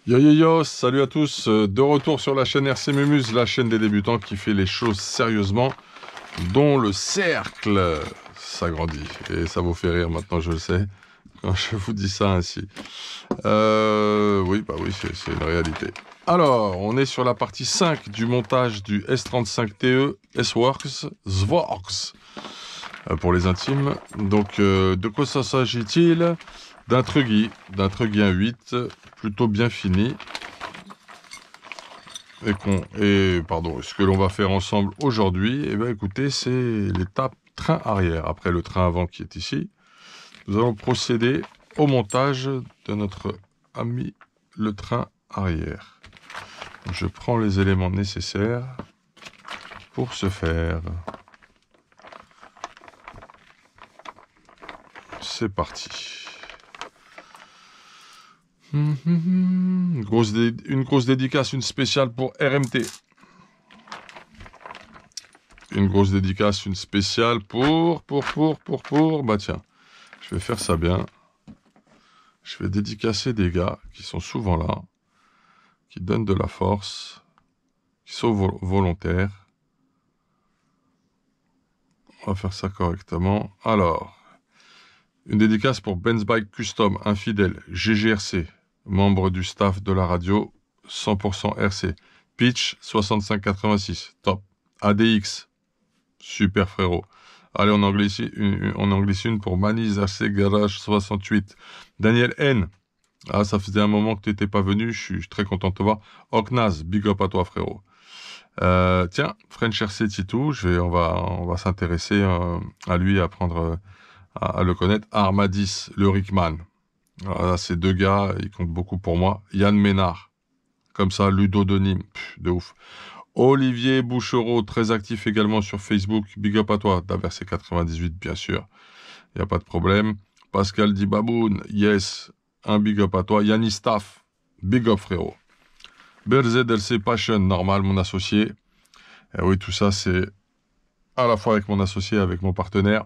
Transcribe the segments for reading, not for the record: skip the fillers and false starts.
Yo yo yo, salut à tous, de retour sur la chaîne RC Mumuse, la chaîne des débutants qui fait les choses sérieusement, dont le cercle s'agrandit. Et ça vous fait rire maintenant, je le sais, quand je vous dis ça ainsi. Oui, bah oui, c'est une réalité. Alors, on est sur la partie 5 du montage du S35TE S-Works, SWORKS, pour les intimes. Donc, de quoi ça s'agit-il? D'un Truggy 1.8, plutôt bien fini. Ce que l'on va faire ensemble aujourd'hui, eh bien, écoutez, c'est l'étape train arrière. Après le train avant qui est ici, nous allons procéder au montage de notre ami le train arrière. Je prends les éléments nécessaires pour ce faire. C'est parti. Une grosse dédicace, une spéciale pour RMT. Une grosse dédicace, une spéciale pour... Bah tiens, je vais faire ça bien. Je vais dédicacer des gars qui sont souvent là, qui donnent de la force, qui sont volontaires. On va faire ça correctement. Alors, une dédicace pour Benz Bike Custom, infidèle, GGRC, membre du staff de la radio, 100% RC. Pitch, 6586, top. ADX, super frérot. Allez, on en glisse une pour Manise AC Garage 68. Daniel N. Ah, ça faisait un moment que tu n'étais pas venu, je suis très content de te voir. Oknaz, big up à toi frérot. Tiens, French RC Titou, on va s'intéresser à lui, apprendre à le connaître. Armadis, le Rickman. Voilà, ces deux gars, ils comptent beaucoup pour moi. Yann Ménard, comme ça, ludonyme, de ouf. Olivier Bouchereau, très actif également sur Facebook. Big up à toi, d'Aversé 98, bien sûr. Il n'y a pas de problème. Pascal Dibaboun, yes, un big up à toi. Yannis Staff, big up frérot. Berzed LC Passion, normal, mon associé. Et oui, tout ça, c'est à la fois avec mon associé, avec mon partenaire.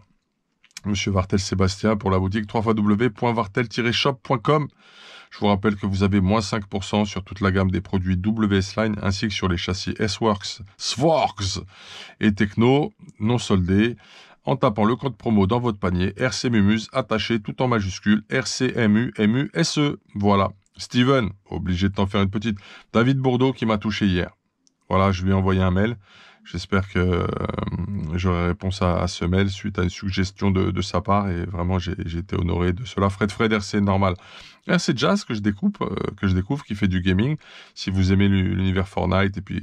Monsieur Vartel Sébastien pour la boutique www.vartel-shop.com. Je vous rappelle que vous avez moins 5% sur toute la gamme des produits WS Line ainsi que sur les châssis S-Works, SWORKS et Techno non soldés en tapant le code promo dans votre panier RC Mumuse attaché tout en majuscule RCMUMUSE. Voilà. Steven, obligé de t'en faire une petite. David Bourdeau qui m'a touché hier. Voilà, je lui ai envoyé un mail. J'espère que j'aurai réponse à ce mail suite à une suggestion de sa part et vraiment j'ai été honoré de cela. Fred RC normal. RC Jazz que je découvre, qui fait du gaming. Si vous aimez l'univers Fortnite et puis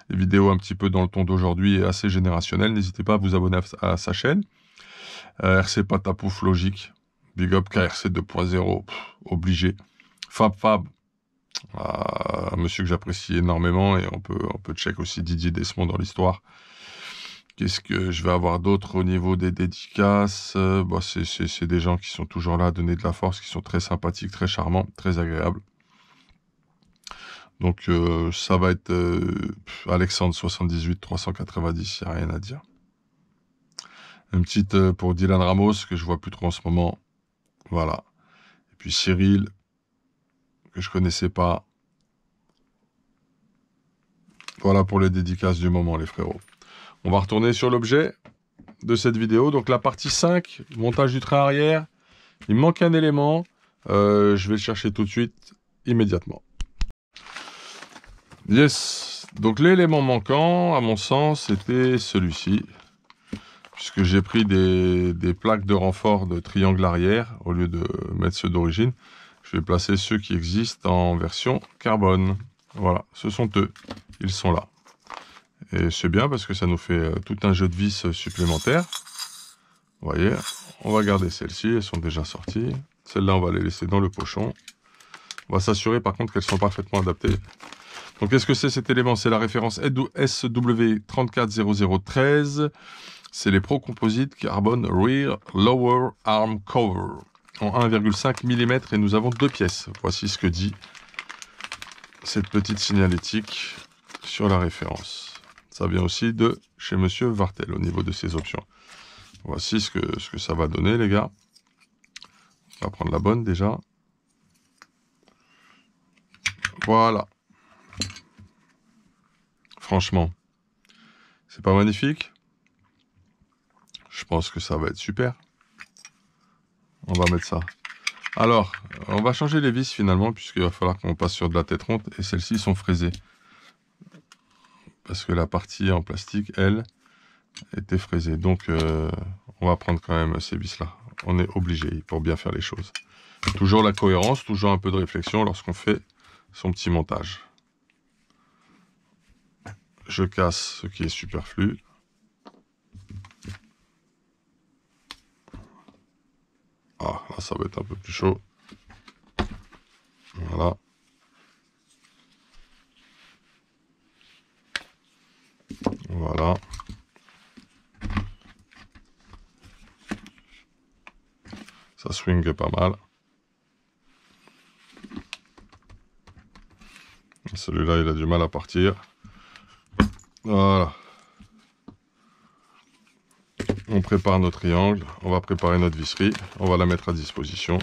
les vidéos un petit peu dans le ton d'aujourd'hui et assez générationnel, n'hésitez pas à vous abonner à sa chaîne. RC Patapouf logique. Big up KRC 2.0, obligé. Fab. Un monsieur que j'apprécie énormément et on peut check aussi Didier Desmond dans l'histoire. Qu'est-ce que je vais avoir d'autre au niveau des dédicaces? C'est des gens qui sont toujours là à donner de la force, qui sont très sympathiques, très charmants, très agréables. Donc ça va être Alexandre 78 390, il n'y a rien à dire. Une petite pour Dylan Ramos que je vois plus trop en ce moment. Voilà. Et puis Cyril que je connaissais pas. Voilà pour les dédicaces du moment, les frérots. On va retourner sur l'objet de cette vidéo. Donc la partie 5, montage du train arrière. Il me manque un élément. Je vais le chercher tout de suite, immédiatement. Yes. Donc l'élément manquant, à mon sens, c'était celui-ci. Puisque j'ai pris des plaques de renfort de triangle arrière, au lieu de mettre ceux d'origine. Je vais placer ceux qui existent en version carbone. Voilà, ce sont eux. Ils sont là. Et c'est bien parce que ça nous fait tout un jeu de vis supplémentaire. Vous voyez, on va garder celles-ci, elles sont déjà sorties. Celles-là, on va les laisser dans le pochon. On va s'assurer par contre qu'elles sont parfaitement adaptées. Donc qu'est-ce que c'est cet élément? C'est la référence SW340013. C'est les Pro Composite Carbon Rear Lower Arm Cover en 1,5 mm et nous avons 2 pièces. Voici ce que dit cette petite signalétique sur la référence. Ça vient aussi de chez Monsieur Vartel au niveau de ses options. Voici ce que ça va donner, les gars. On va prendre la bonne déjà. Voilà. Franchement, c'est pas magnifique? Je pense que ça va être super. On va mettre ça. Alors, on va changer les vis finalement, puisqu'il va falloir qu'on passe sur de la tête ronde, et celles-ci sont fraisées. Parce que la partie en plastique, elle, était fraisée. Donc, on va prendre quand même ces vis-là. On est obligé pour bien faire les choses. Toujours la cohérence, toujours un peu de réflexion lorsqu'on fait son petit montage. Je casse ce qui est superflu. Ah, là, ça va être un peu plus chaud. Voilà. Voilà. Ça swing pas mal. Celui-là, il a du mal à partir. Voilà. On prépare nos triangles. On va préparer notre visserie. On va la mettre à disposition.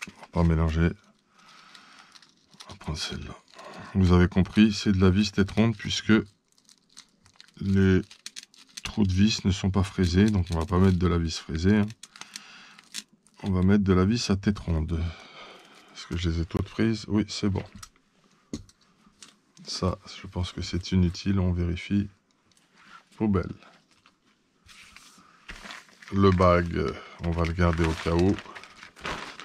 On va pas mélanger. On va prendre celle-là. Vous avez compris, c'est de la vis tête ronde puisque les trous de vis ne sont pas fraisés. Donc on va pas mettre de la vis fraisée. Hein. On va mettre de la vis à tête ronde. Est-ce que je les ai toutes prises? Oui, c'est bon. Ça, je pense que c'est inutile. On vérifie. Poubelle. Le bag, on va le garder au cas où.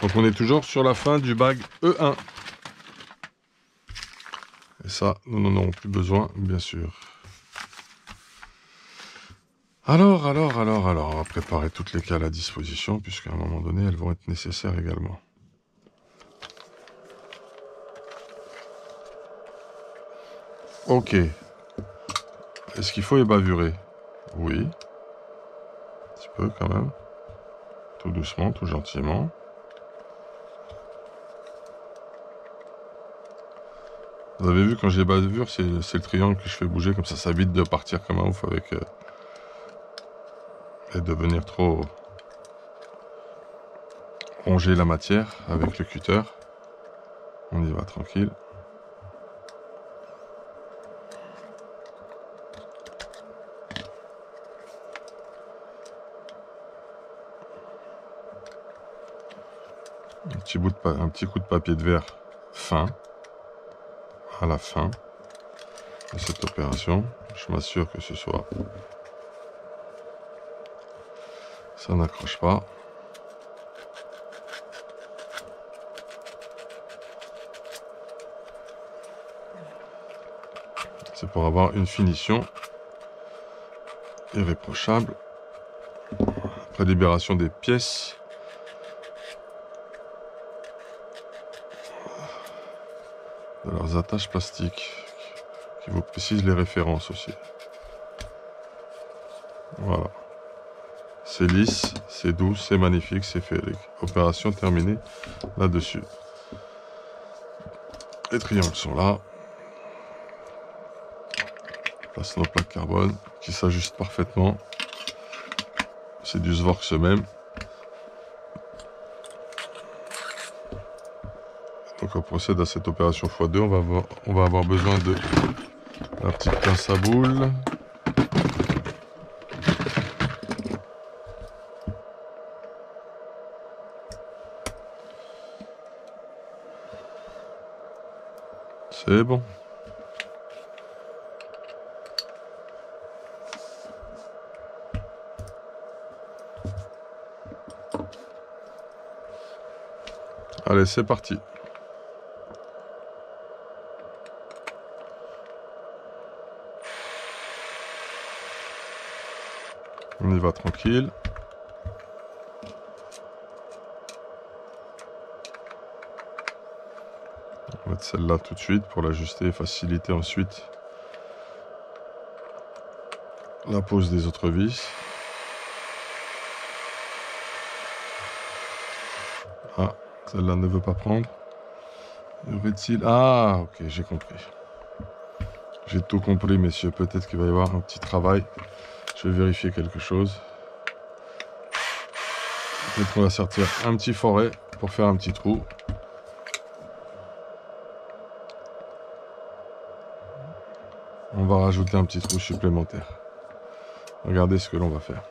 Donc on est toujours sur la fin du bag E1. Et ça, nous n'en aurons plus besoin, bien sûr. Alors, on va préparer toutes les cales à disposition, puisqu'à un moment donné, elles vont être nécessaires également. Ok. Est-ce qu'il faut ébavurer? Oui. Un petit peu quand même. Tout doucement, tout gentiment. Vous avez vu, quand j'ai bavure, c'est le triangle que je fais bouger, comme ça évite de partir comme un ouf avec... et de venir trop ronger la matière avec le cutter. On y va tranquille. Un petit coup de papier de verre fin à la fin de cette opération. Je m'assure que ça n'accroche pas. C'est pour avoir une finition irréprochable. Après libération des pièces, de leurs attaches plastiques, qui vous précisent les références aussi. Voilà. C'est lisse, c'est doux, c'est magnifique, c'est féerique. Opération terminée là-dessus. Les triangles sont là. Place nos plaques carbone qui s'ajustent parfaitement. C'est du Svorx même. Donc on procède à cette opération x2. On va avoir besoin de la petite pince à boules. C'est bon. Allez, c'est parti. On y va tranquille. On va mettre celle-là tout de suite pour l'ajuster et faciliter ensuite la pose des autres vis. Ah, celle-là ne veut pas prendre. Y aurait-il... Ah, ok, j'ai compris. J'ai tout compris, messieurs. Peut-être qu'il va y avoir un petit travail. Je vais vérifier quelque chose. Peut-être qu'on va sortir un petit forêt pour faire un petit trou. On va rajouter un petit trou supplémentaire. Regardez ce que l'on va faire.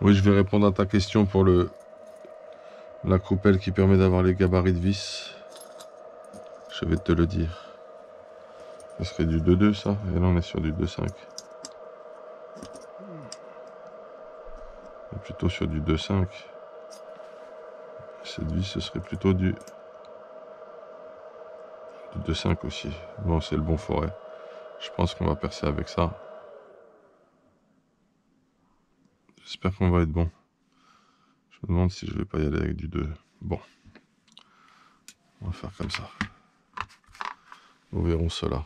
Oui, je vais répondre à ta question pour la coupelle qui permet d'avoir les gabarits de vis. Je vais te le dire. Ce serait du 2,2 ça, et là on est sur du 2,5. Et plutôt sur du 2,5. Cette vis, ce serait plutôt du 2,5 aussi. Bon, c'est le bon forêt. Je pense qu'on va percer avec ça. J'espère qu'on va être bon. Je me demande si je vais pas y aller avec du 2. Bon. On va faire comme ça. Nous verrons cela.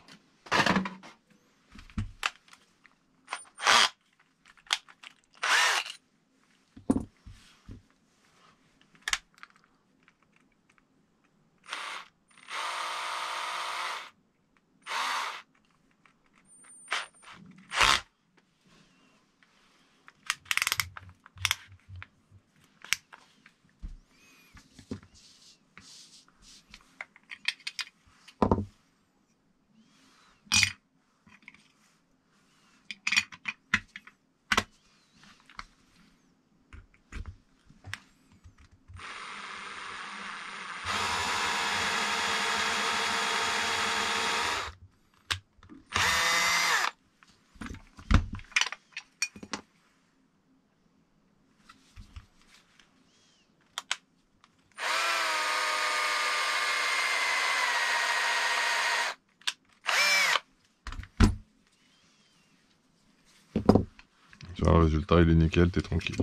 Tu vois, le résultat, il est nickel, t'es tranquille.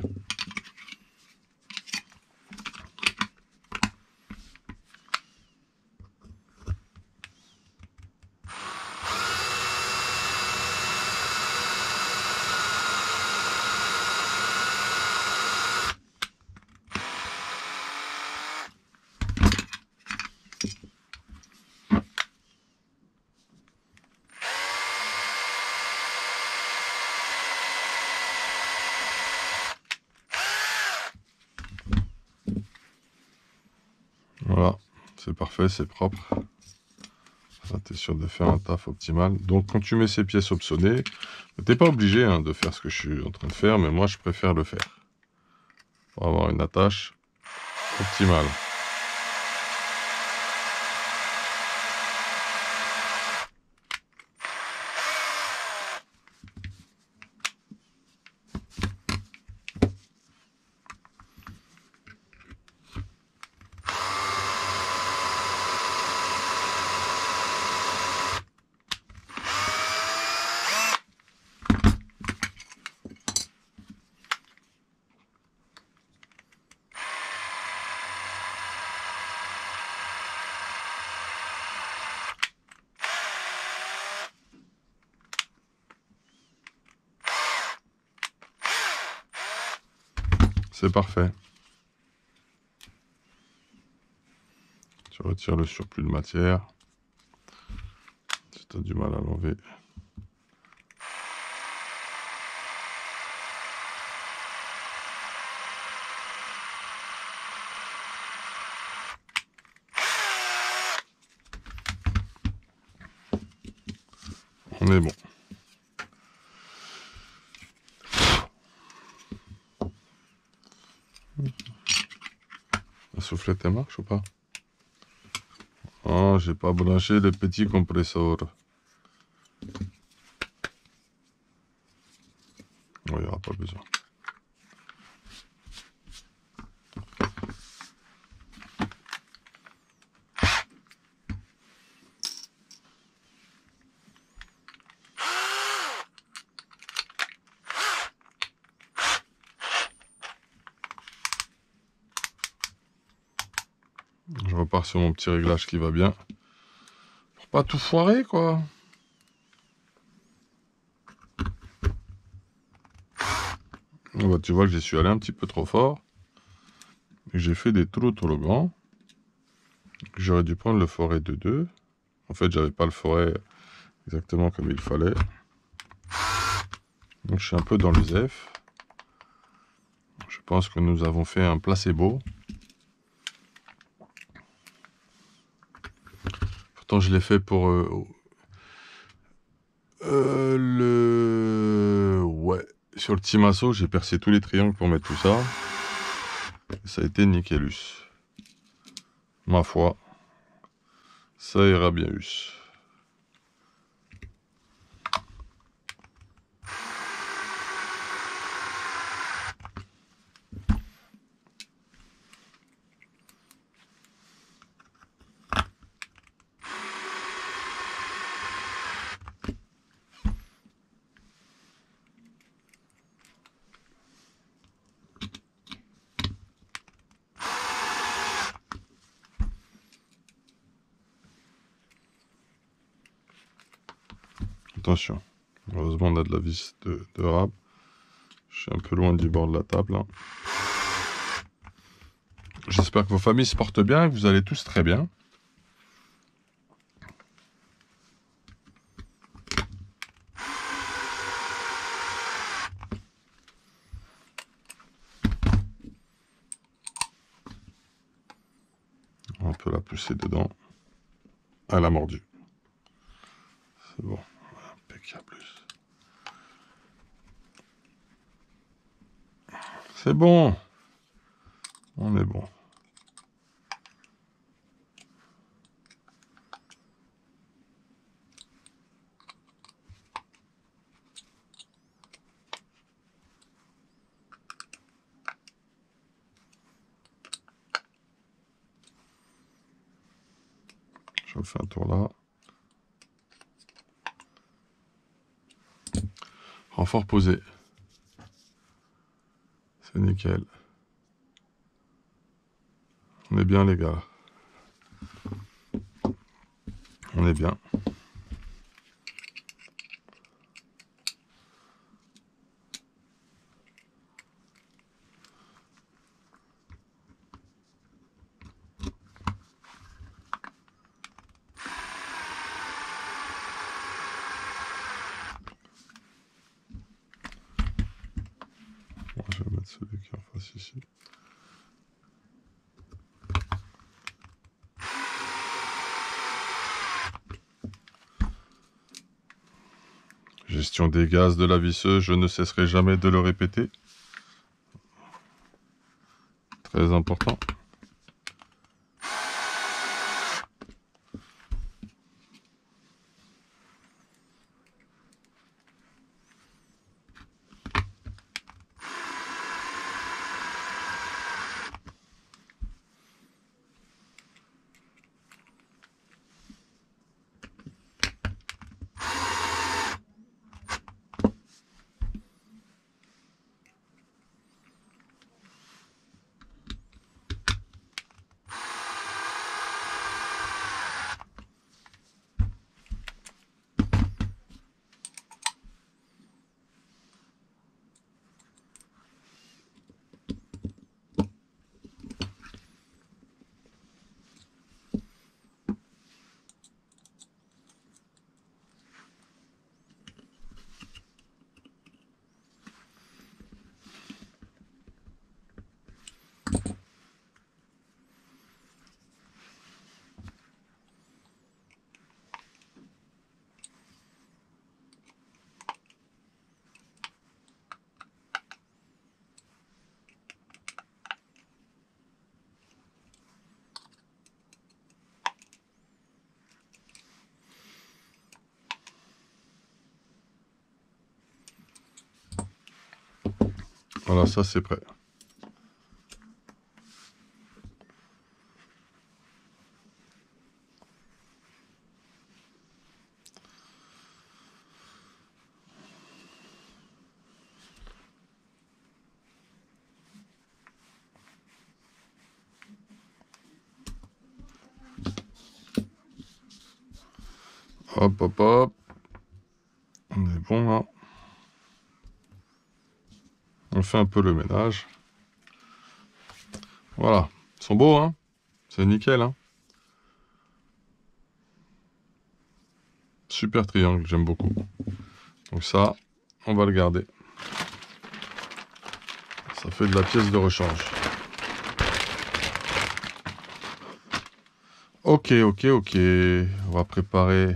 Voilà, c'est parfait, c'est propre. Ça, t'es sûr de faire un taf optimal. Donc, quand tu mets ces pièces optionnées, t'es pas obligé de faire ce que je suis en train de faire, mais moi, je préfère le faire. Pour avoir une attache optimale. C'est parfait. Tu retires le surplus de matière. Si tu as du mal à l'enlever. On est bon. La soufflette, elle marche ou pas? Oh, j'ai pas branché le petit compresseur. Oh, il n'y aura pas besoin. Je repars sur mon petit réglage qui va bien. Pour pas tout foirer, quoi. Bah, tu vois que j'y suis allé un petit peu trop fort. Et j'ai fait des trous trop grands. J'aurais dû prendre le forêt de 2. En fait, j'avais pas le forêt exactement comme il fallait. Donc, je suis un peu dans le zef. Je pense que nous avons fait un placebo. Pourtant, je l'ai fait pour Ouais. Sur le Timasso, j'ai percé tous les triangles pour mettre tout ça. Et ça a été nickelus. Ma foi, ça ira bien us. Attention. Heureusement, on a de la vis de rab. Je suis un peu loin du bord de la table. Hein. J'espère que vos familles se portent bien et que vous allez tous très bien. On peut la pousser dedans. Elle a mordu. C'est bon. Impeccable. C'est bon. On est bon. Je refais un tour là. Renfort posé. C'est nickel. On est bien les gars. On est bien. Bon, je vais mettre celui qui est en face ici. Gestion des gaz de la visseuse, je ne cesserai jamais de le répéter. Très important. Voilà, ça c'est prêt. Hop, hop, hop. On est bon là. On fait un peu le ménage. Voilà. Ils sont beaux, hein? C'est nickel, hein? Super triangle, j'aime beaucoup. Donc ça, on va le garder. Ça fait de la pièce de rechange. Ok, ok, ok. On va préparer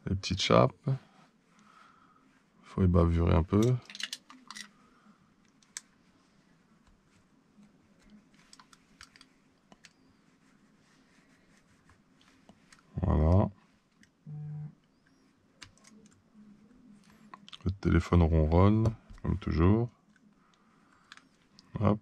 les petites chapes. Faut y bavurer un peu. Voilà. Le téléphone ronronne, comme toujours. Hop.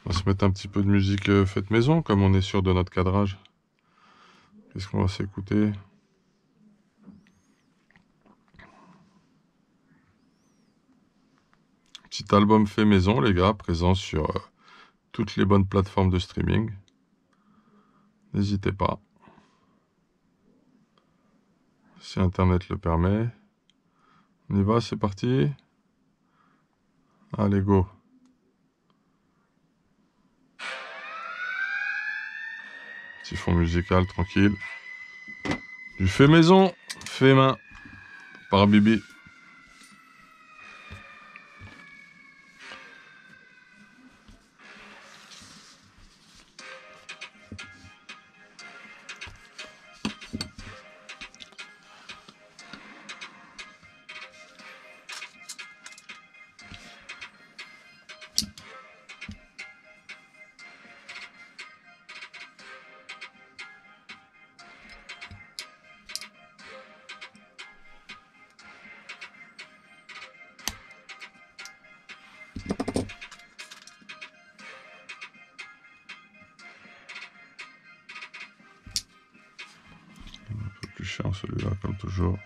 On va se mettre un petit peu de musique faite maison, comme on est sûr de notre cadrage. Qu'est-ce qu'on va s'écouter? Petit album fait maison, les gars, présent sur toutes les bonnes plateformes de streaming. N'hésitez pas. Si Internet le permet. On y va, c'est parti. Allez, go. Petit fond musical, tranquille. Du fait maison, fait main, par Bibi. Un peu plus chiant celui-là, comme toujours.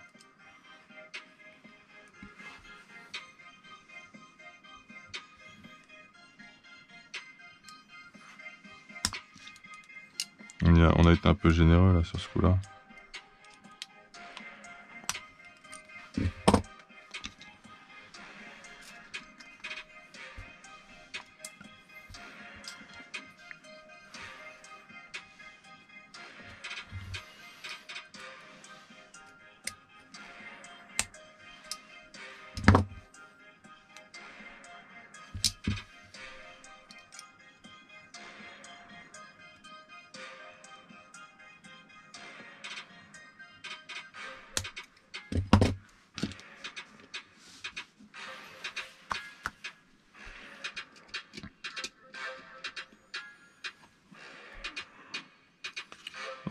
On a été un peu généreux là sur ce coup-là.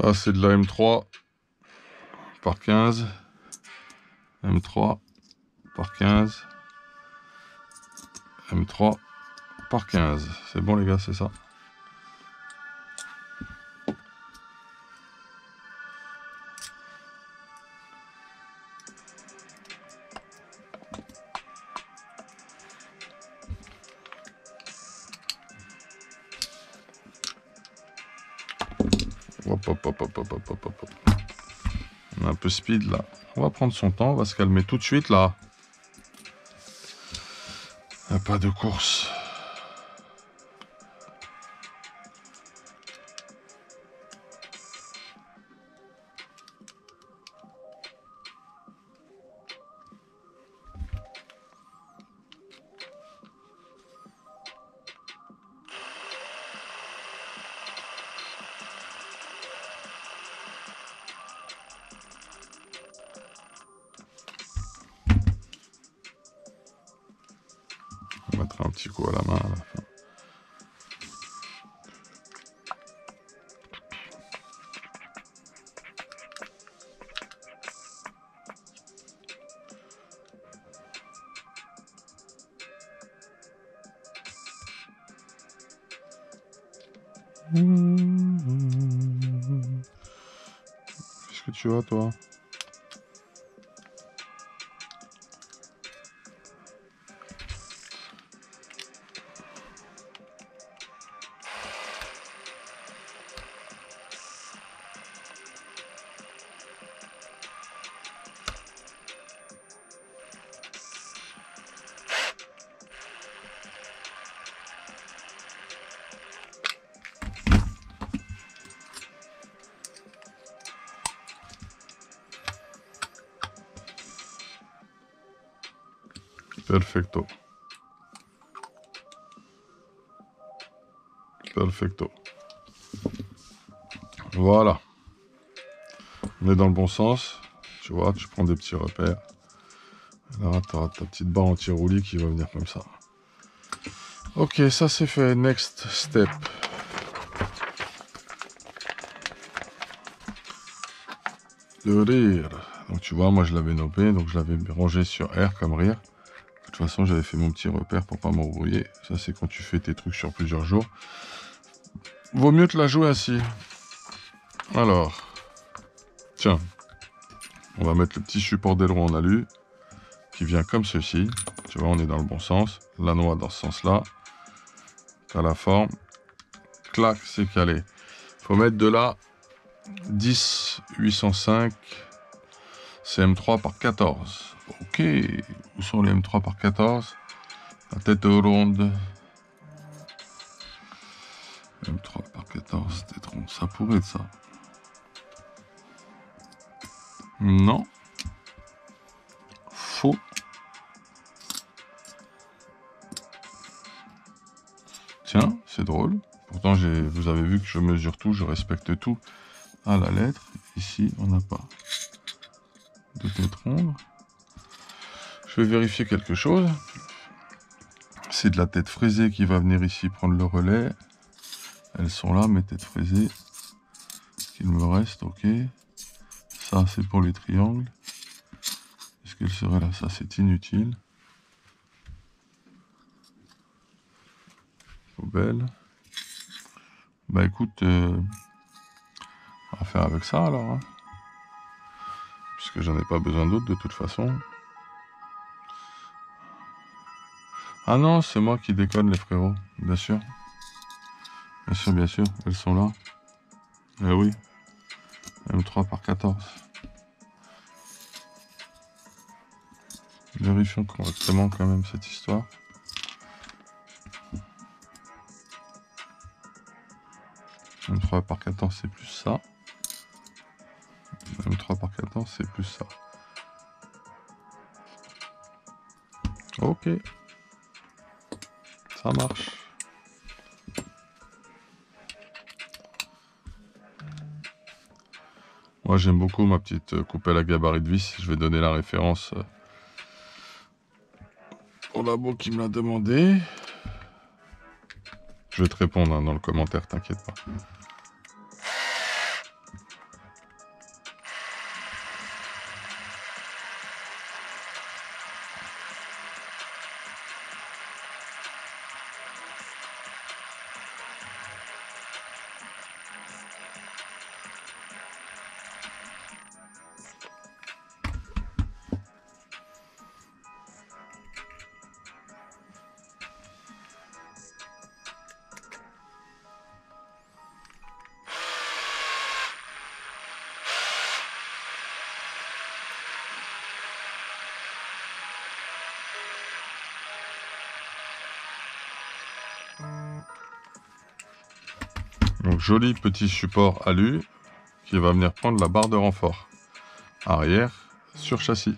Ah, c'est de la M3 par 15. M3 par 15. M3 par 15. C'est bon les gars, c'est ça. Hop, hop, hop, hop, hop, hop, hop, hop. On a un peu speed là. On va prendre son temps, on va se calmer tout de suite là. Y a pas de course. On mettra un petit coup à la main à la fin. Qu'est-ce que tu as toi? Perfecto. Perfecto. Voilà. On est dans le bon sens. Tu vois, tu prends des petits repères. Là, tu auras ta petite barre anti-roulis qui va venir comme ça. Ok, ça c'est fait. Next step. De rire. Donc tu vois, moi je l'avais noppé, donc je l'avais rangé sur R comme rire. De toute façon, j'avais fait mon petit repère pour pas m'embrouiller. Ça, c'est quand tu fais tes trucs sur plusieurs jours. Vaut mieux te la jouer ainsi. Alors, tiens, on va mettre le petit support d'aileron en alu qui vient comme ceci. Tu vois, on est dans le bon sens. La noix dans ce sens-là. Tu as la forme. Clac, c'est calé. Faut mettre de la 10 805 CM3 par 14. Ok, où sont les M3 par 14? La tête ronde. M3 par 14, tête ronde, ça pourrait être ça. Non. Faux. Tiens, c'est drôle. Pourtant, vous avez vu que je mesure tout, je respecte tout à la lettre. Ici, on n'a pas de tête ronde. Je vais vérifier quelque chose. C'est de la tête fraisée qui va venir ici prendre le relais. Elles sont là, mes têtes fraisées. Il me reste, ok. Ça, c'est pour les triangles. Est-ce qu'elle serait là? Ça, c'est inutile. Poubelle. Bah écoute, on va faire avec ça alors. Hein. Puisque j'en ai pas besoin d'autres de toute façon. Ah non, c'est moi qui déconne les frérots, bien sûr. Bien sûr, bien sûr, elles sont là. Eh oui, M3 par 14. Vérifions correctement quand même cette histoire. M3 par 14 c'est plus ça. M3 par 14 c'est plus ça. Ok. Ça marche. Moi j'aime beaucoup ma petite coupelle à gabarit de vis. Je vais donner la référence au labo qui me l'a demandé. Je vais te répondre hein, dans le commentaire, t'inquiète pas. Donc joli petit support alu qui va venir prendre la barre de renfort arrière sur châssis.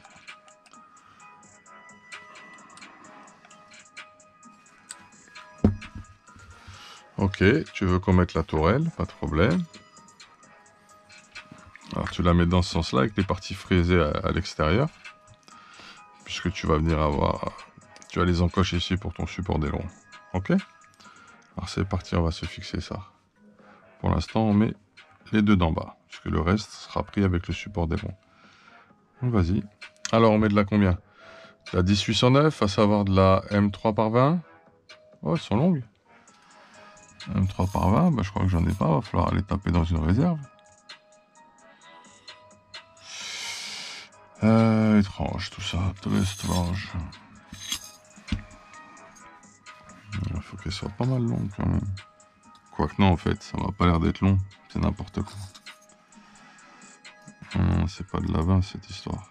Ok, tu veux qu'on mette la tourelle, pas de problème. Alors tu la mets dans ce sens-là avec les parties fraisées à l'extérieur. Puisque tu vas venir avoir... Tu as les encoches ici pour ton support d'aileron. Ok? Alors c'est parti, on va se fixer ça. Pour l'instant, on met les deux d'en bas. Puisque le reste sera pris avec le support d'aileron. Donc vas-y. Alors on met de la combien? La 10809, à savoir de la M3 par 20. Oh, elles sont longues. M3 par 20, bah, je crois que j'en ai pas. Il va falloir aller taper dans une réserve. Étrange tout ça, très étrange. Il faut qu'elle soit pas mal longue quand même. Quoique non, en fait, ça m'a pas l'air d'être long. C'est n'importe quoi. Non, c'est pas de la 20 cette histoire.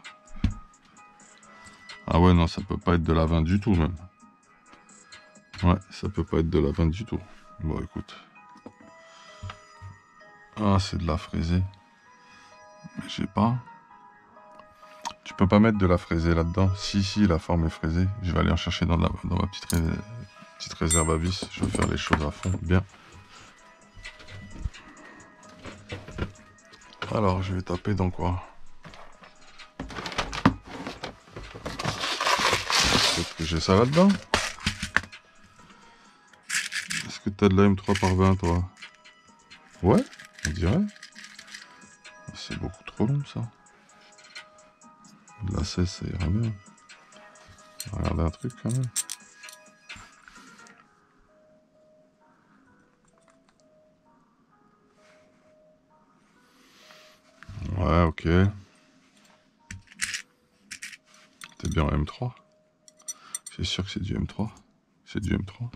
Ah ouais, non, ça peut pas être de la 20 du tout même. Ouais, ça peut pas être de la 20 du tout. Bon, écoute. Ah, c'est de la fraisée. Mais j'ai pas. Tu peux pas mettre de la fraisée là-dedans. Si, la forme est fraisée. Je vais aller en chercher dans ma petite réserve à vis. Je vais faire les choses à fond, bien. Alors, je vais taper dans quoi? Peut-être que j'ai ça là-dedans. Est-ce que t'as de la M3 par 20, toi? Ouais, on dirait. C'est beaucoup trop long, ça. De la 16, ça ira mieux. On va regarder un truc, quand même. Ouais, ok. T'es bien en M3. C'est sûr que c'est du M3. C'est du M3.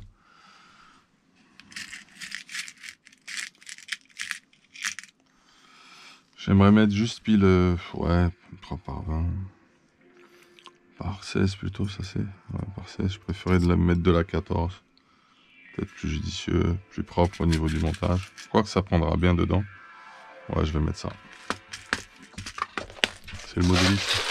J'aimerais mettre juste pile... ouais, 3 par 20. Par 16 plutôt, ça c'est. Ouais, par 16, je préférais mettre de la 14. Peut-être plus judicieux, plus propre au niveau du montage. Je crois que ça prendra bien dedans. Ouais, je vais mettre ça. C'est le modéliste.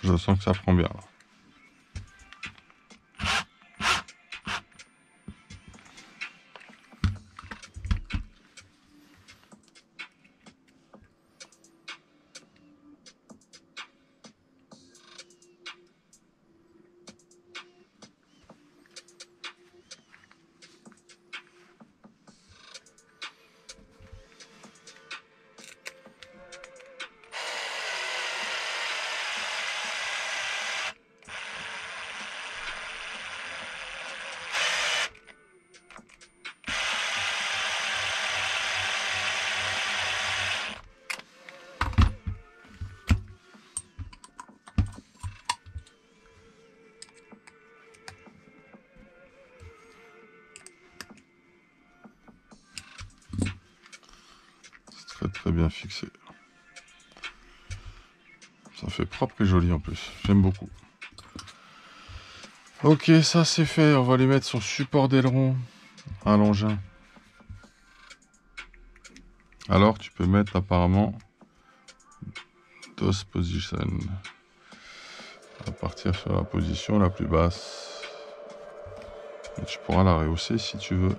Je sens que ça prend bien. Là. Très bien fixé. Ça fait propre et joli en plus. J'aime beaucoup. Ok, ça c'est fait. On va lui mettre son support d'aileron à l'engin. Alors tu peux mettre apparemment DOS position. On va partir sur la position la plus basse. Et tu pourras la rehausser si tu veux.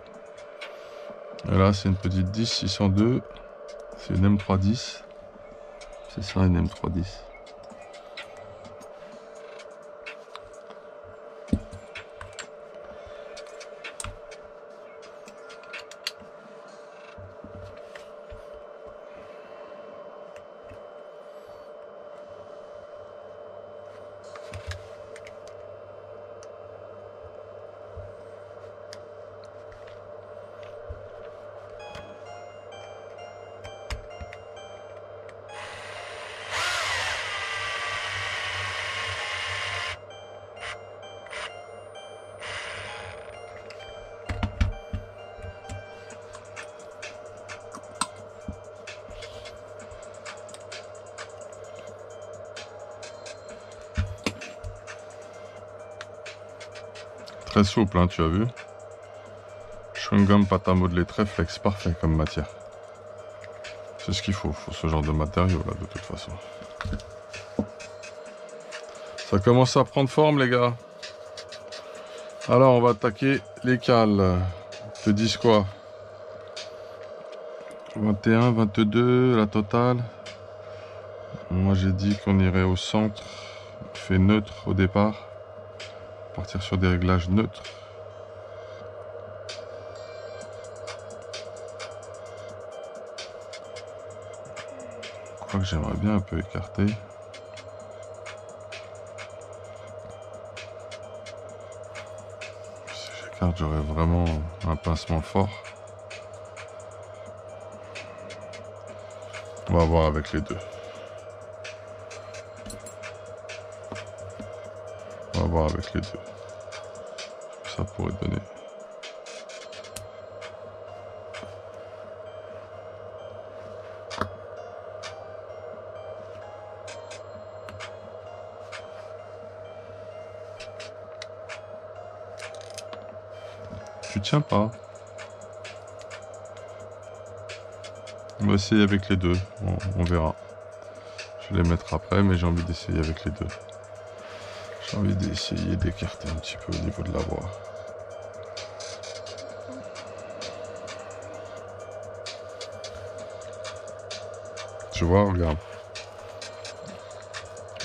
Et là c'est une petite 10 602. C'est une M310. C'est ça une M310. Très souple, hein, tu as vu. Chewing-gum, pâte à modeler, très flex, parfait comme matière. C'est ce qu'il faut ce genre de matériau là de toute façon. Ça commence à prendre forme les gars. Alors on va attaquer les cales. Ils te disent quoi? 21, 22, la totale. Moi j'ai dit qu'on irait au centre. On fait neutre au départ. Partir sur des réglages neutres. Je crois que j'aimerais bien un peu écarter. Si j'écarte, j'aurais vraiment un pincement fort. On va voir avec les deux. On va voir avec les deux. Ça pourrait donner. Tu tiens pas. On va essayer avec les deux. On verra. Je vais les mettre après, mais j'ai envie d'essayer avec les deux. J'ai envie d'essayer d'écarter un petit peu au niveau de la voix. Tu vois, regarde.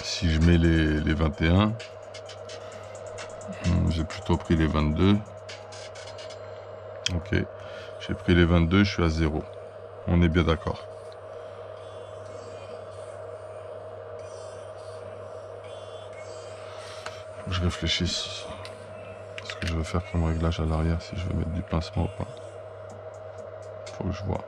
Si je mets les 21, j'ai plutôt pris les 22. Ok, j'ai pris les 22, je suis à 0. On est bien d'accord. Faut que je réfléchisse. Ce que je veux faire comme réglage à l'arrière, si je veux mettre du pincement ou pas. Faut que je vois.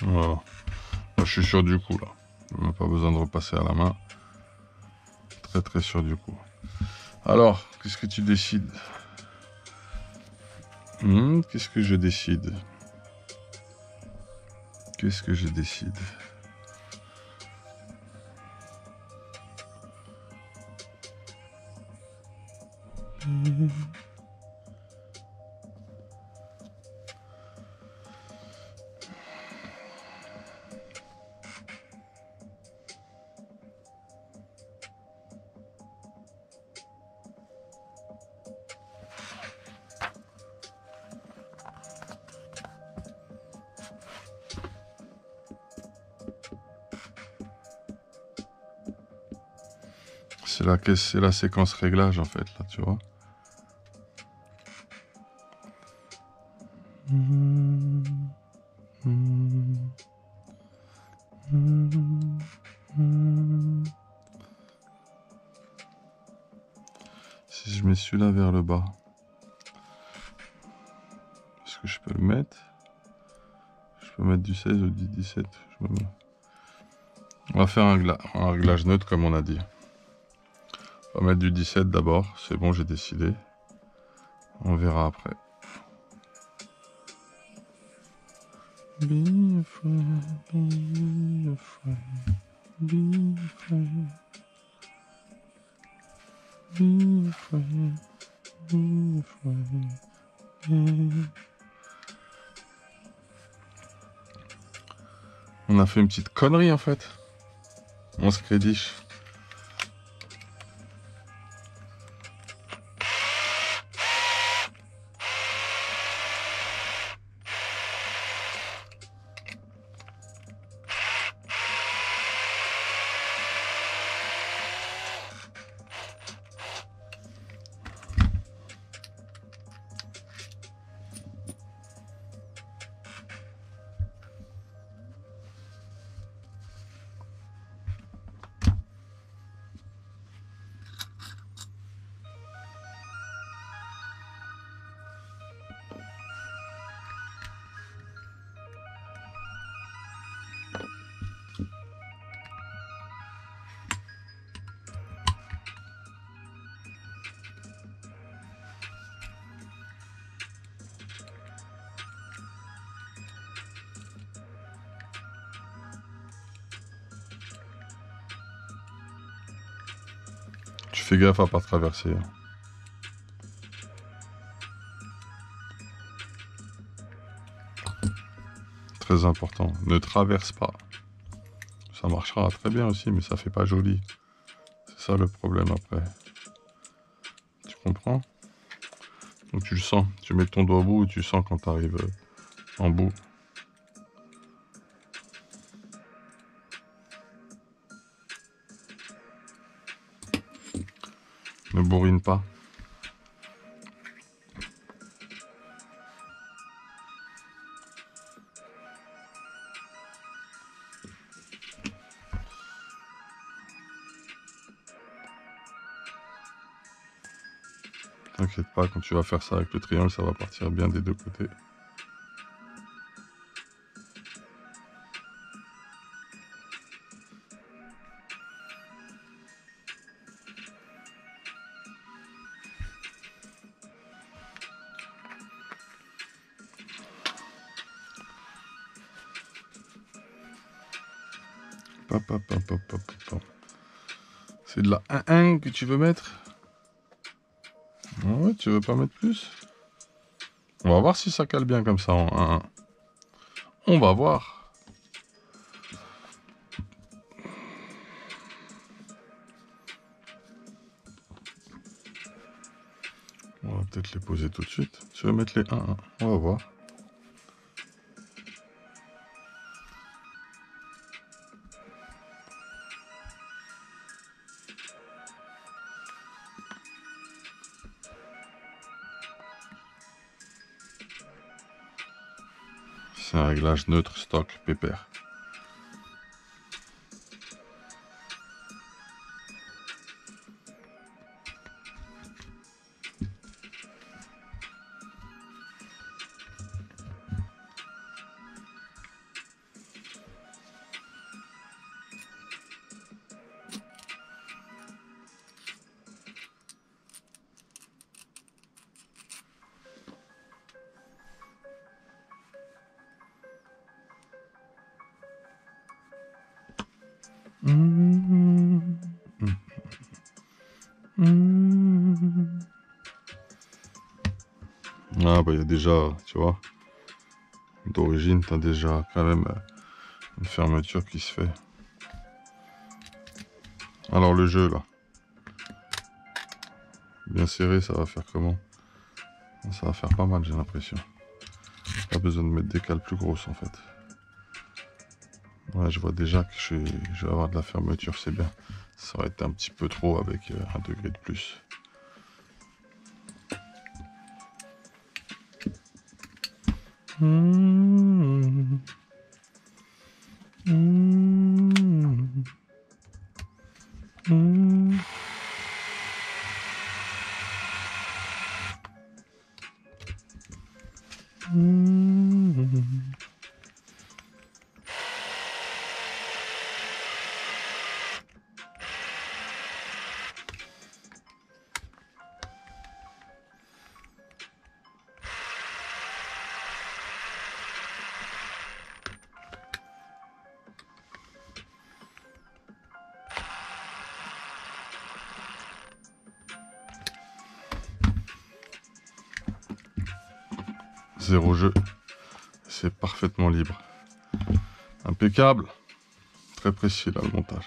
Voilà. Là, je suis sûr du coup là. On n'a pas besoin de repasser à la main. Très très sûr du coup. Alors, qu'est-ce que tu décides? Qu'est-ce que je décide? Qu'est-ce que je décide? C'est la séquence réglage en fait, là, tu vois. Si je mets celui-là vers le bas, est-ce que je peux le mettre? Je peux mettre du 16 ou du 17. On va faire un réglage neutre comme on a dit. On va mettre du 17 d'abord, c'est bon, j'ai décidé. On verra après. Be a friend, be a friend, be a friend, be a friend, be a friend, yeah. On a fait une petite connerie en fait. On se crédiche. Tu fais gaffe à pas traverser. Hein. Très important. Ne traverse pas. Ça marchera très bien aussi, mais ça fait pas joli. C'est ça le problème après. Tu comprends? Donc tu le sens. Tu mets ton doigt au bout et tu sens quand tu arrives en bout. Ne bourrine pas. T'inquiète pas, quand tu vas faire ça avec le triangle, ça va partir bien des deux côtés. C'est de la 1-1 que tu veux mettre? Ah ouais, tu veux pas mettre plus? On va voir si ça cale bien comme ça en 1-1. On va voir. On va peut-être les poser tout de suite. Tu veux mettre les 1-1? On va voir. C'est un réglage neutre, stock, pépère. Ah bah il y a déjà, tu vois, d'origine, tu as déjà quand même une fermeture qui se fait. Alors le jeu là, bien serré, ça va faire comment? Ça va faire pas mal, j'ai l'impression. Pas besoin de mettre des cales plus grosses en fait. Ouais, je vois déjà que je vais avoir de la fermeture, c'est bien. Ça aurait été un petit peu trop avec 1 degré de plus. Zéro jeu, c'est parfaitement libre. Impeccable, très précis là le montage.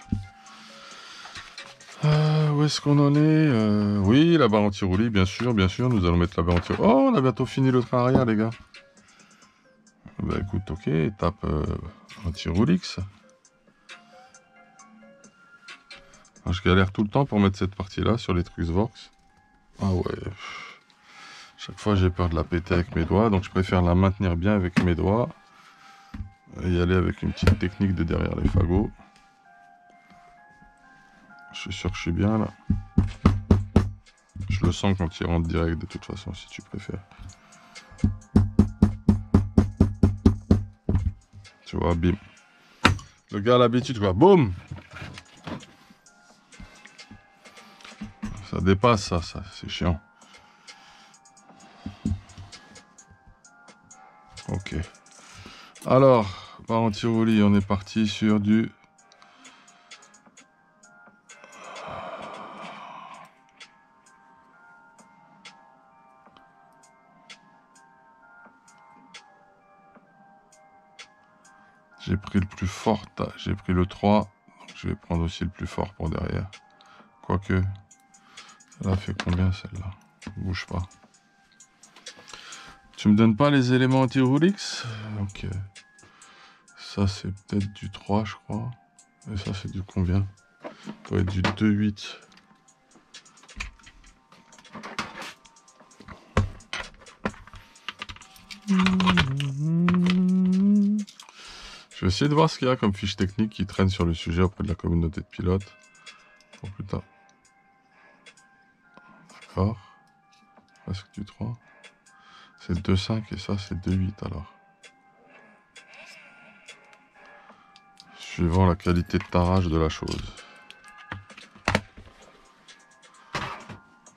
Où est-ce qu'on en est? Oui, la barre anti-roulis, bien sûr, nous allons mettre la barre anti-roulis. Oh, on a bientôt fini le train arrière, les gars. Bah écoute, ok, étape anti-roulix. Je galère tout le temps pour mettre cette partie-là sur les Truxvox. Ah ouais, chaque fois j'ai peur de la péter avec mes doigts, donc je préfère la maintenir bien avec mes doigts. Et y aller avec une petite technique de derrière les fagots. Je suis sûr que je suis bien là. Je le sens quand il rentre direct de toute façon, si tu préfères. Tu vois, bim. Le gars a l'habitude, quoi. Boum! Ça dépasse, ça c'est chiant. Ok. Alors, par anti-roulis, on est parti sur du J'ai pris le plus fort, j'ai pris le 3, donc je vais prendre aussi le plus fort pour derrière. Quoique, celle-là fait combien celle-là? Bouge pas. Tu me donnes pas les éléments anti-Roulix? Ok. Ça c'est peut-être du 3 je crois. Et ça c'est du combien? Ça doit être du 2,8. Je vais essayer de voir ce qu'il y a comme fiche technique qui traîne sur le sujet auprès de la communauté de pilotes. Pour plus tard. D'accord. Presque du 3. C'est 2,5 et ça c'est 2,8 alors. Suivant la qualité de tarage de la chose.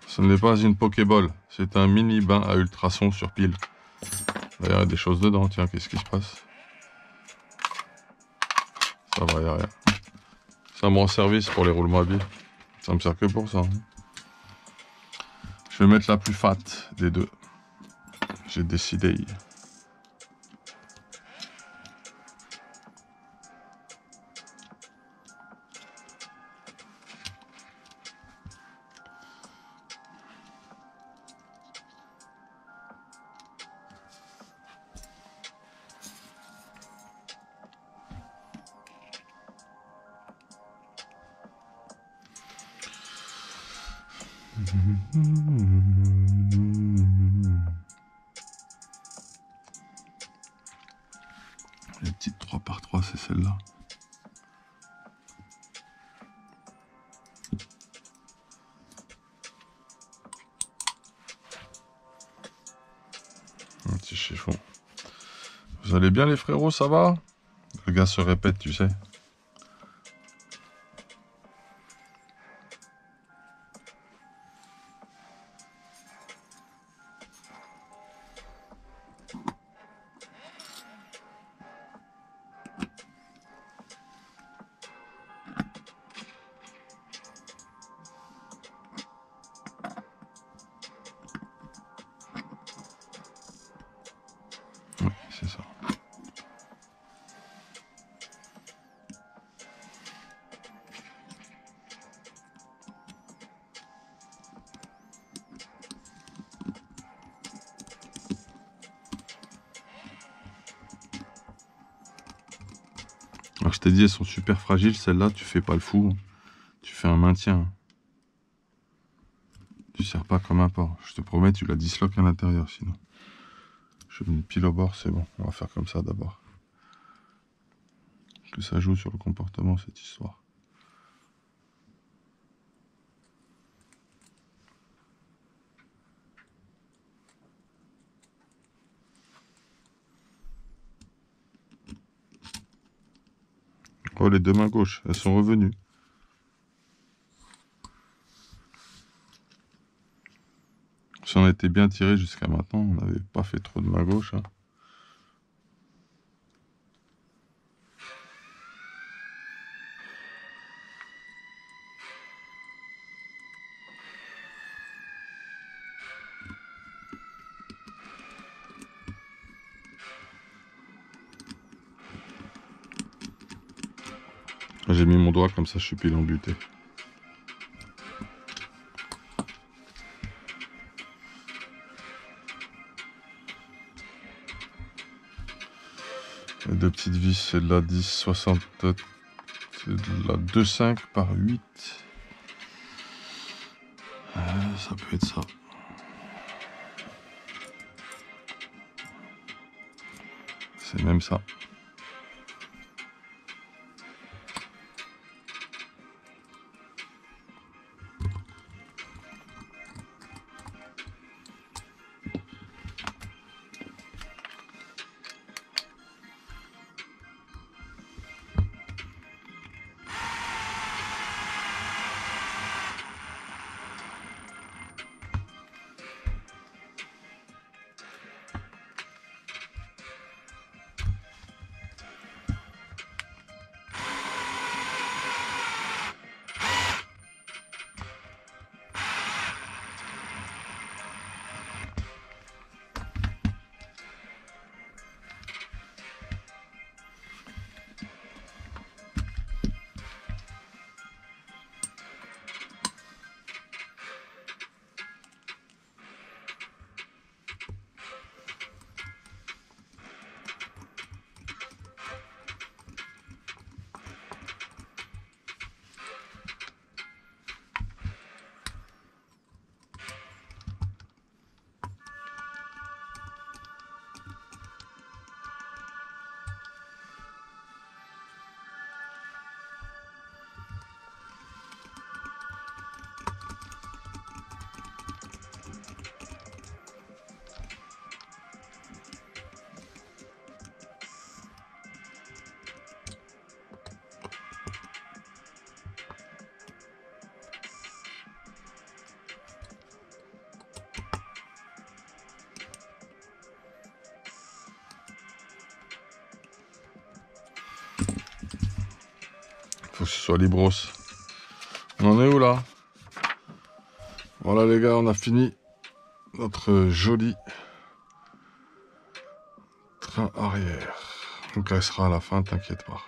Ce n'est pas une Pokéball, c'est un mini bain à ultrasons sur pile. D'ailleurs, il y a des choses dedans, tiens, qu'est-ce qui se passe? Ça va, il n'y a rien. Ça me rend service pour les roulements à billes. Ça me sert que pour ça. Hein. Je vais mettre la plus fat des deux. J'ai décidé. Les petites 3x3, c'est celle-là. Un petit chiffon. Vous allez bien les frérots, ça va? Le gars se répète, tu sais. Oui, c'est ça. Alors je t'ai dit, elles sont super fragiles, celles-là, tu fais pas le fou. Tu fais un maintien. Tu sers pas comme un porc. Je te promets, tu la disloques à l'intérieur sinon. Je mets une pile au bord, c'est bon. On va faire comme ça d'abord. Que ça joue sur le comportement, cette histoire. Oh, les deux mains gauches, elles sont revenues. Si on était bien tiré jusqu'à maintenant, on n'avait pas fait trop de main gauche. Hein. J'ai mis mon doigt comme ça, je suis pile embuté. Les deux petites vis, c'est de la 10,60, c'est de la 2,5 par 8. Ça peut être ça. C'est même ça. soit Libros. On en est où là? Voilà les gars, on a fini notre joli train arrière. Donc elle sera à la fin, t'inquiète pas.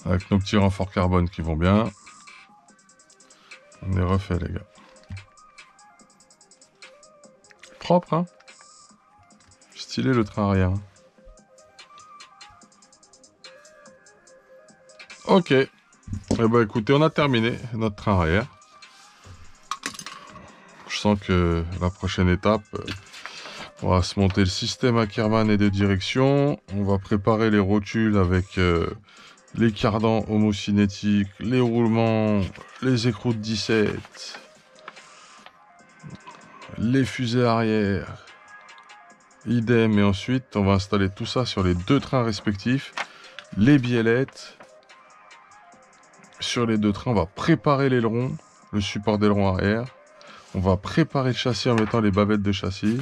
Avec nos petits renforts carbone qui vont bien. On est refait les gars. Propre hein. Stylé le train arrière. Ok. Eh ben écoutez, on a terminé notre train arrière. Je sens que la prochaine étape, on va se monter le système Ackermann et de direction. On va préparer les rotules avec les cardans homocinétiques, les roulements, les écroutes 17, les fusées arrière. Idem. Et ensuite, on va installer tout ça sur les deux trains respectifs. Les biellettes. Sur les deux trains, on va préparer l'aileron, le support d'aileron arrière. On va préparer le châssis en mettant les bavettes de châssis.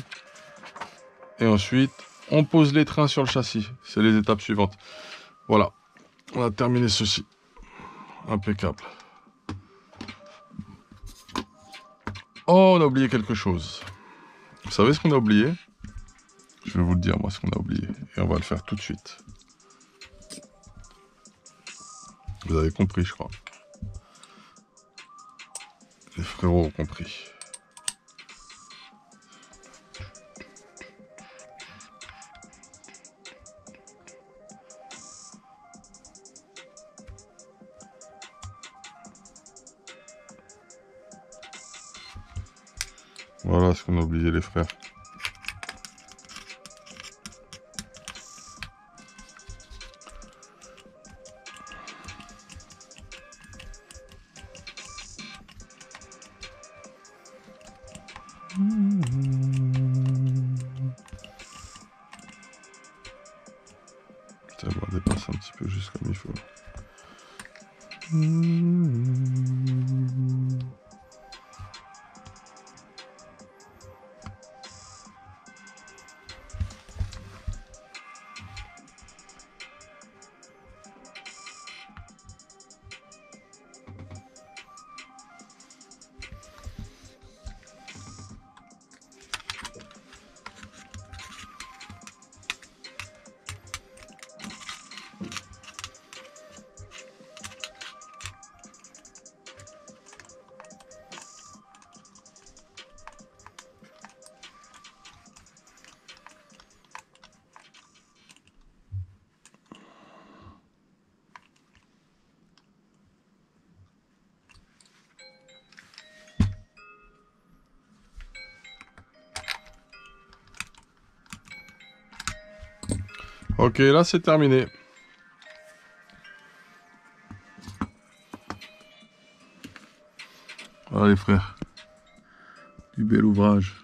Et ensuite, on pose les trains sur le châssis. C'est les étapes suivantes. Voilà, on a terminé ceci. Impeccable. Oh, on a oublié quelque chose. Vous savez ce qu'on a oublié? Je vais vous le dire, moi, ce qu'on a oublié. Et on va le faire tout de suite. Vous avez compris, je crois. Les frérots ont compris. Voilà ce qu'on a oublié, les frères. Tiens, on va dépasser un petit peu juste comme il faut. Ok, là c'est terminé. Voilà les frères. Du bel ouvrage.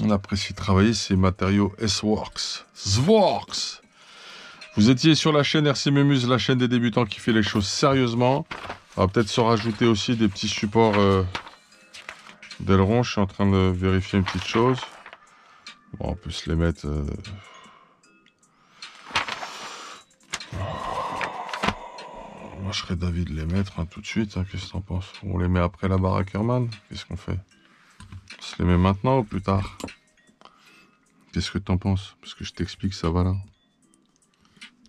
On apprécie travailler ces matériaux S-Works. S-Works. Vous étiez sur la chaîne RC Mémuse, la chaîne des débutants qui fait les choses sérieusement. On va peut-être se rajouter aussi des petits supports d'aileron. Je suis en train de vérifier une petite chose. Bon, on peut se les mettre... Moi, je serais d'avis de les mettre tout de suite. Hein. Qu'est-ce que t'en penses? On les met après la barre Ackermann? Qu'est-ce qu'on fait? On se les met maintenant ou plus tard? Qu'est-ce que t'en penses? Parce que je t'explique, ça va là.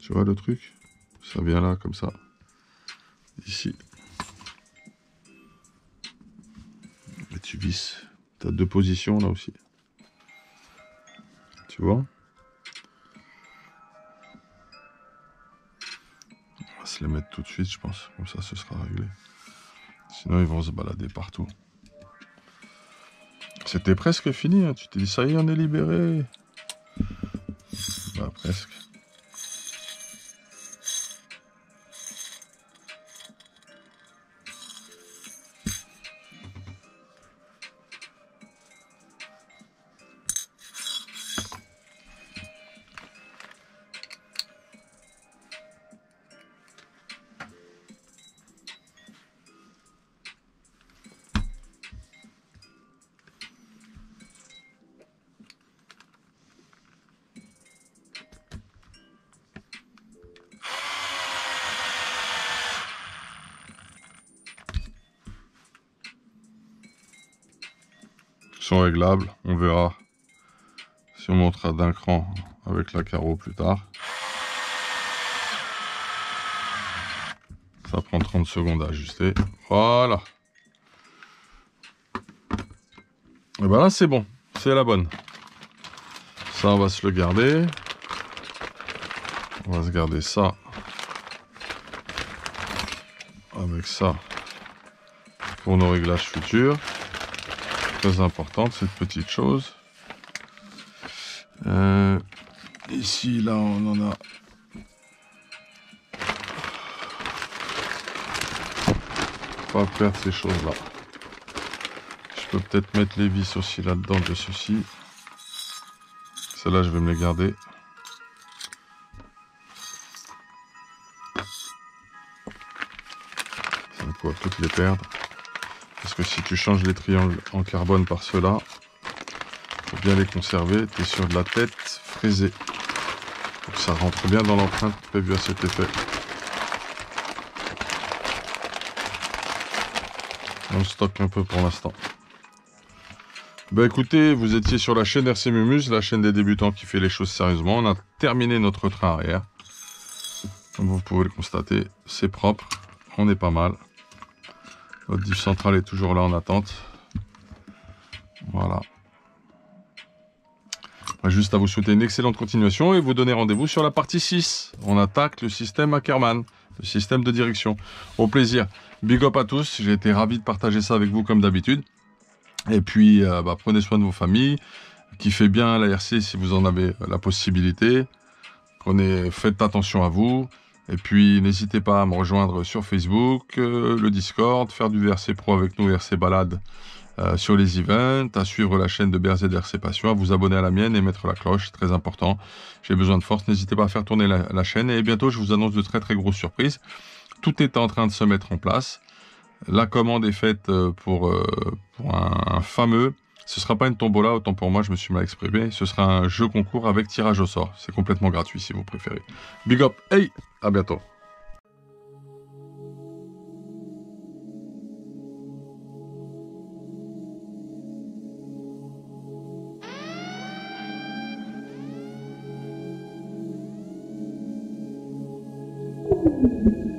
Tu vois le truc? Ça vient là, comme ça. Ici. Et tu visses. T'as deux positions là aussi. Tu vois? On va se les mettre tout de suite, je pense. Comme ça, ce sera réglé. Sinon, ils vont se balader partout. C'était presque fini. Hein. Tu t'es dit, ça y est, on est libéré. Bah, presque. sont réglables. On verra si on montera d'un cran avec la carreau plus tard. Ça prend 30 secondes à ajuster. Voilà. Et ben là, c'est bon. C'est la bonne. Ça, on va se le garder. On va se garder ça. Avec ça. Pour nos réglages futurs. Très importante, cette petite chose. Ici, là, on en a... Pas perdre ces choses-là. Je peux peut-être mettre les vis aussi là-dedans de ceci. Celles-là, je vais me les garder. Ça va pouvoir toutes les perdre. Parce que si tu changes les triangles en carbone par ceux-là, faut bien les conserver. Tu es sur de la tête fraisée. Faut que ça rentre bien dans l'empreinte prévue à cet effet. On stocke un peu pour l'instant. Ben écoutez, vous étiez sur la chaîne RC Mumuse, la chaîne des débutants qui fait les choses sérieusement. On a terminé notre train arrière. Comme vous pouvez le constater, c'est propre. On est pas mal. Notre diff centrale est toujours là en attente. Voilà. Juste à vous souhaiter une excellente continuation et vous donner rendez-vous sur la partie 6. On attaque le système Ackermann, le système de direction. Au plaisir. Big up à tous. J'ai été ravi de partager ça avec vous comme d'habitude. Et puis, prenez soin de vos familles. Kiffez bien la RC si vous en avez la possibilité. Faites attention à vous. Et puis, n'hésitez pas à me rejoindre sur Facebook, le Discord, faire du VRC Pro avec nous, RC Balade sur les events, à suivre la chaîne de BRZ RC Passion, à vous abonner à la mienne et mettre la cloche, c'est très important. J'ai besoin de force, n'hésitez pas à faire tourner la chaîne. Et bientôt, je vous annonce de très très grosses surprises. Tout est en train de se mettre en place. La commande est faite pour un fameux... Ce ne sera pas une tombola, autant pour moi, je me suis mal exprimé. Ce sera un jeu concours avec tirage au sort. C'est complètement gratuit si vous préférez. Big up, hey, à bientôt. Thank you.